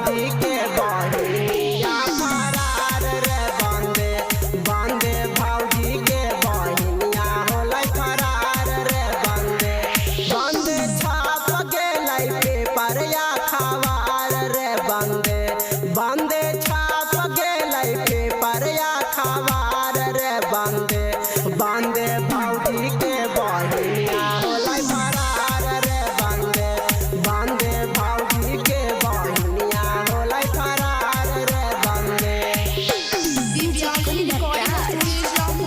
भौजी के बहिनिया फरार रे बंदे बंदे भौजी के बहिनिया होलै फरार रे बंदे बंदे छाप गेलै पेपर या खबर रे बंदे बंदे छाप गेलै पेपर या खबर रे बंदे बंदे भौजी के बहिनिया होलै फरार रे बंदे बंदे भौजी के बहिनिया होलै फरार रे बंदे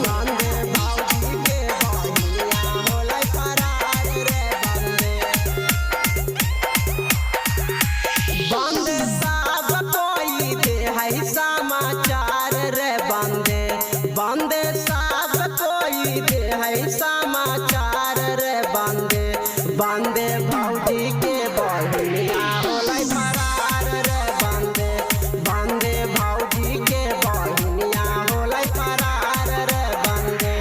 बंदे भौजी के बहिनिया होलै फरार रे बंदे बंदे सब कोई दे है समाचार रे बंदे बंदे सब कोई दे है समाचार रे बंदे बंदे भौजी के बहिनिया होलै फरार रे बंदे बंदे भौजी के बहिनिया होलै फरार रे बंदे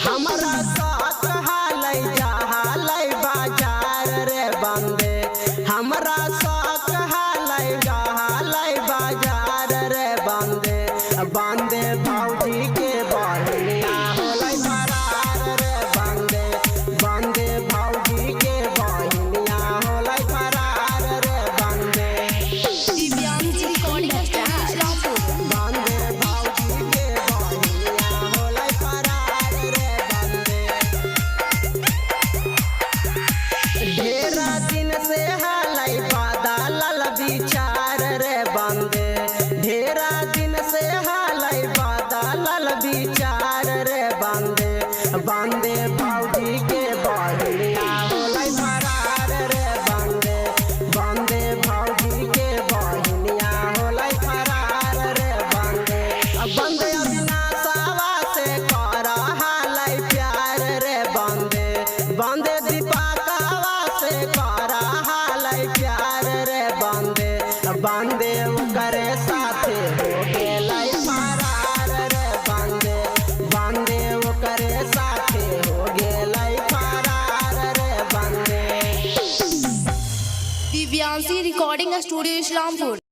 हमरा साथ हालै जहालै बाजार रे बंदे हमरा साथ हालै जहालै बाजार रे बंदे बंदे भौजी के बहिनिया होलै फरार रे बंदे बंदे भौजी के बहिनिया होलै फरार रे बंदे बंदे भौजी के बहिनिया होलै फरार रे बंदे ढेरा दिन से हालै बदलल विचार रे बंदे ढेरा दिन से हालै बदलल विचार रे बंदे बंदे भौजी के बहिनिया होलै फरार रे बंदे बंदे भौजी के बहिनिया होलै फरार रे बंदे बंदे अविनाशवा से कर हालै प्यार रे बंदे बंदे दीपकवा से कर हालै प्यार रे बंदे बंदे ओकरे साथे हो गेलै फरार रे बंदे बंदे ओकरे साथे हो गेलै फरार रे बंदे दिव्यांशी रिकॉर्डिंग स्टूडियो इस्लामपुर।